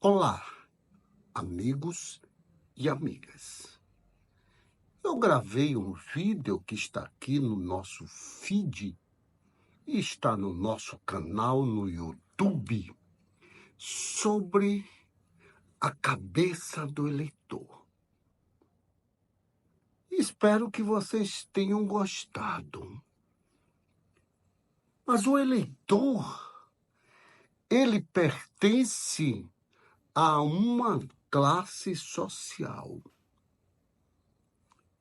Olá, amigos e amigas. Eu gravei um vídeo que está aqui no nosso feed e está no nosso canal no YouTube sobre a cabeça do eleitor. Espero que vocês tenham gostado. Mas o eleitor, ele pertence a uma classe social.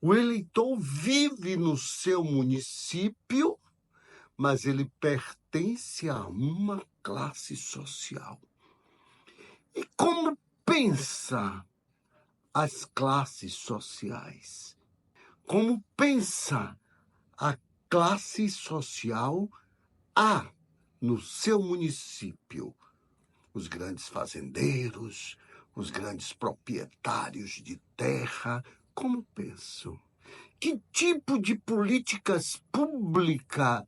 O eleitor vive no seu município, mas ele pertence a uma classe social. E como pensa as classes sociais? Como pensa a classe social A no seu município? Os grandes fazendeiros, os grandes proprietários de terra, como pensam? Que tipo de políticas públicas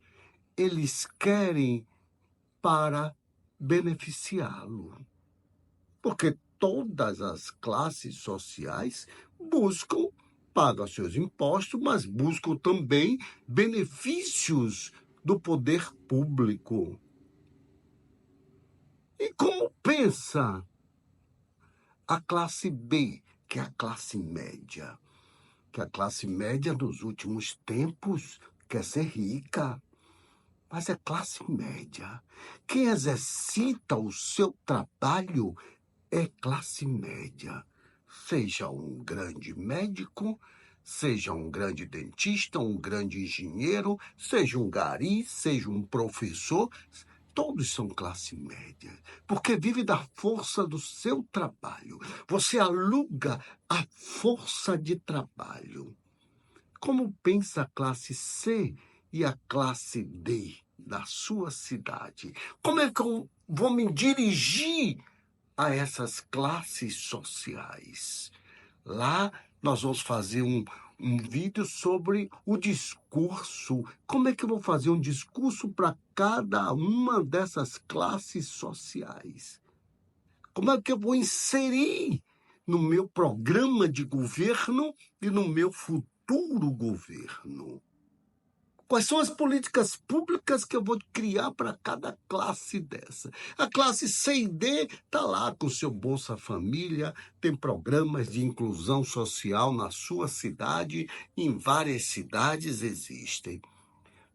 eles querem para beneficiá-lo? Porque todas as classes sociais pagam seus impostos, mas buscam também benefícios do poder público. E como pensa a classe B, que é a classe média? Que a classe média nos últimos tempos quer ser rica, mas é classe média. Quem exercita o seu trabalho é classe média. Seja um grande médico, seja um grande dentista, um grande engenheiro, seja um gari, seja um professor, todos são classe média, porque vive da força do seu trabalho. Você aluga a força de trabalho. Como pensa a classe C e a classe D da sua cidade? Como é que eu vou me dirigir a essas classes sociais? Lá nós vamos fazer um vídeo sobre o discurso. Como é que eu vou fazer um discurso para cada uma dessas classes sociais? Como é que eu vou inserir no meu programa de governo e no meu futuro governo? Quais são as políticas públicas que eu vou criar para cada classe dessa? A classe C e D está lá com o seu Bolsa Família, tem programas de inclusão social na sua cidade, em várias cidades existem.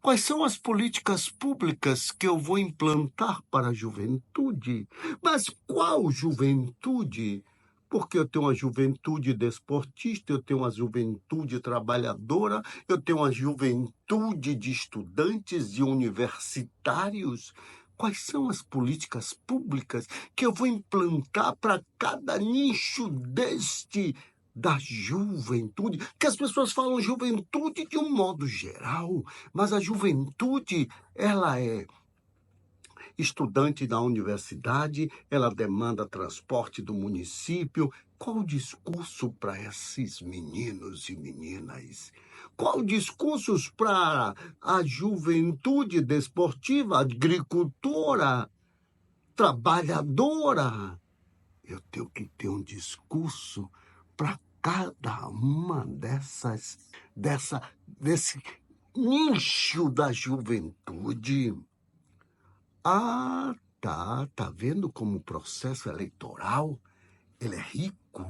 Quais são as políticas públicas que eu vou implantar para a juventude? Mas qual juventude? Porque eu tenho uma juventude desportista, eu tenho uma juventude trabalhadora, eu tenho uma juventude de estudantes, de universitários. Quais são as políticas públicas que eu vou implantar para cada nicho da juventude? Que as pessoas falam juventude de um modo geral, mas a juventude, ela é estudante da universidade, ela demanda transporte do município. Qual o discurso para esses meninos e meninas? Qual o discurso para a juventude desportiva, agricultora, trabalhadora? Eu tenho que ter um discurso para cada uma desse nicho da juventude. Ah, tá vendo como o processo eleitoral ele é rico?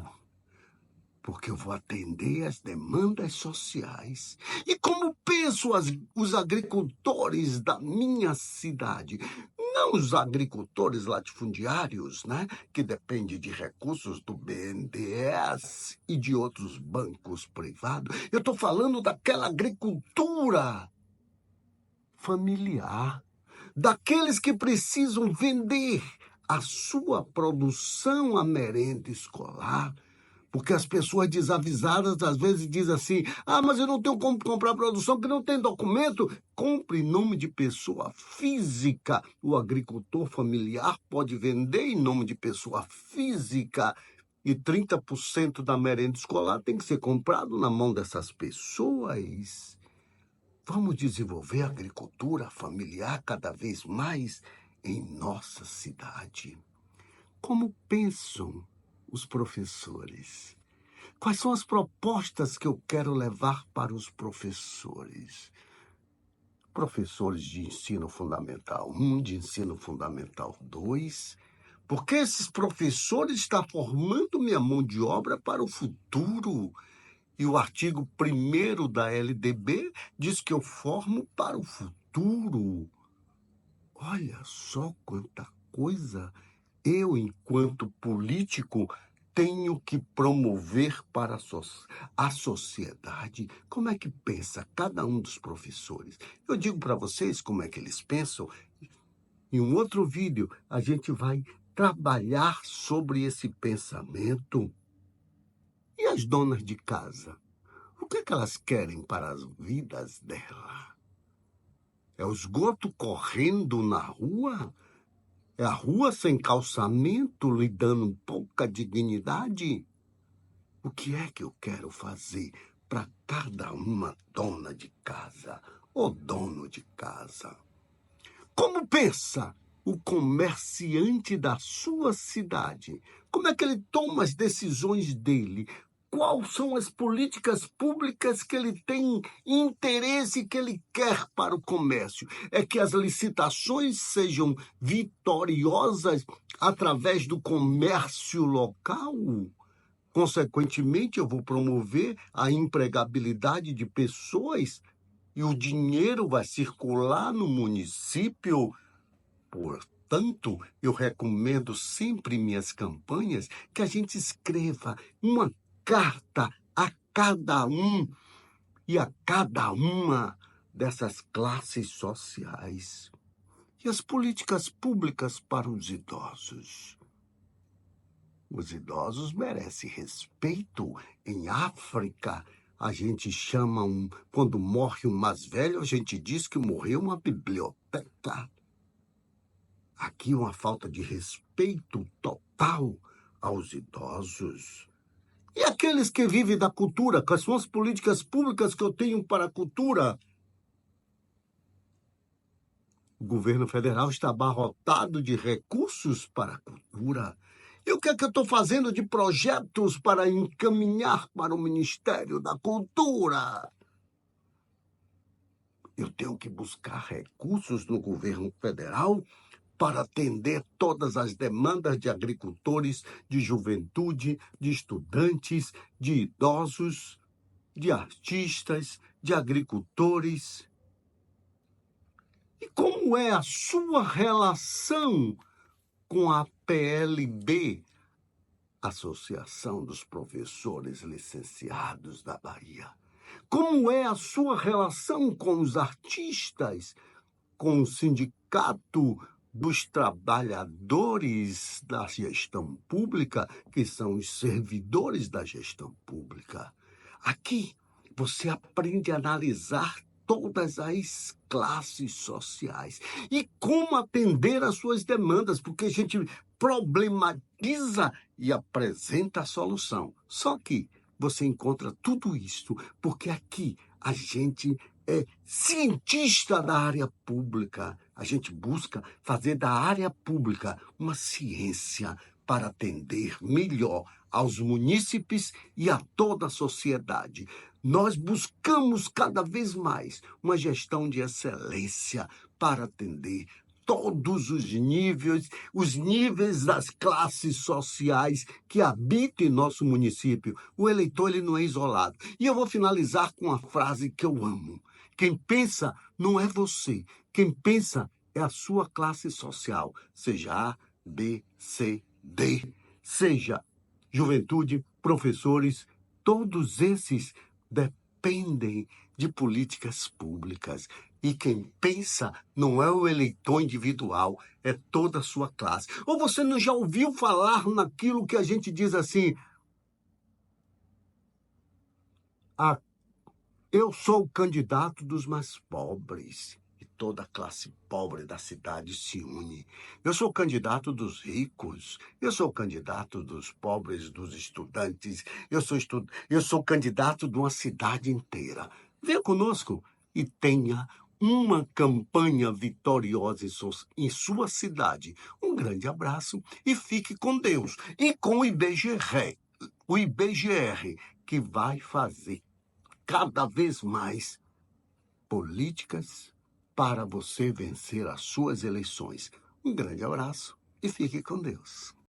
Porque eu vou atender às demandas sociais. E como pensam os agricultores da minha cidade? Não os agricultores latifundiários, né? Que dependem de recursos do BNDES e de outros bancos privados. Eu estou falando daquela agricultura familiar, daqueles que precisam vender a sua produção à merenda escolar, porque as pessoas desavisadas às vezes dizem assim: mas eu não tenho como comprar produção porque não tem documento. Compre em nome de pessoa física. O agricultor familiar pode vender em nome de pessoa física. E 30% da merenda escolar tem que ser comprado na mão dessas pessoas. Vamos desenvolver a agricultura familiar cada vez mais em nossa cidade. Como pensam os professores? Quais são as propostas que eu quero levar para os professores? Professores de ensino fundamental 1, de ensino fundamental 2, porque esses professores estão formando minha mão de obra para o futuro. E o artigo 1º da LDB diz que eu formo para o futuro. Olha só quanta coisa eu, enquanto político, tenho que promover para a sociedade. Como é que pensa cada um dos professores? Eu digo para vocês como é que eles pensam. Em um outro vídeo, a gente vai trabalhar sobre esse pensamento. E as donas de casa? O que é que elas querem para as vidas dela? É o esgoto correndo na rua? É a rua sem calçamento, lhe dando pouca dignidade? O que é que eu quero fazer para cada uma dona de casa ou dono de casa? Como pensa o comerciante da sua cidade? Como é que ele toma as decisões dele? Quais são as políticas públicas que ele tem interesse, que ele quer para o comércio? É que as licitações sejam vitoriosas através do comércio local? Consequentemente, eu vou promover a empregabilidade de pessoas e o dinheiro vai circular no município. Portanto, eu recomendo sempre em minhas campanhas que a gente escreva uma carta a cada um e a cada uma dessas classes sociais. E as políticas públicas para os idosos? Os idosos merecem respeito. Em África, a gente chama quando morre um mais velho, a gente diz que morreu uma biblioteca. Aqui uma falta de respeito total aos idosos. E aqueles que vivem da cultura? Quais são as políticas públicas que eu tenho para a cultura? O governo federal está abarrotado de recursos para a cultura. E o que é que eu estou fazendo de projetos para encaminhar para o Ministério da Cultura? Eu tenho que buscar recursos no governo federal para atender todas as demandas de agricultores, de juventude, de estudantes, de idosos, de artistas, de agricultores. E como é a sua relação com a PLB, Associação dos Professores Licenciados da Bahia? Como é a sua relação com os artistas, com o Sindicato dos Trabalhadores da Gestão Pública, que são os servidores da gestão pública? Aqui você aprende a analisar todas as classes sociais e como atender às suas demandas, porque a gente problematiza e apresenta a solução. Só que você encontra tudo isso porque aqui a gente é cientista da área pública. A gente busca fazer da área pública uma ciência para atender melhor aos munícipes e a toda a sociedade. Nós buscamos cada vez mais uma gestão de excelência para atender todos os níveis das classes sociais que habitam em nosso município. O eleitor ele não é isolado. E eu vou finalizar com uma frase que eu amo. Quem pensa não é você. Quem pensa é a sua classe social, seja A, B, C, D, seja juventude, professores, todos esses dependem de políticas públicas. E quem pensa não é o eleitor individual, é toda a sua classe. Ou você não já ouviu falar naquilo que a gente diz assim: eu sou o candidato dos mais pobres. E toda a classe pobre da cidade se une. Eu sou o candidato dos ricos. Eu sou o candidato dos pobres, dos estudantes. Eu sou o candidato de uma cidade inteira. Venha conosco e tenha uma campanha vitoriosa em sua cidade. Um grande abraço e fique com Deus. E com o IBGR, que vai fazer cada vez mais políticas para você vencer as suas eleições. Um grande abraço e fique com Deus.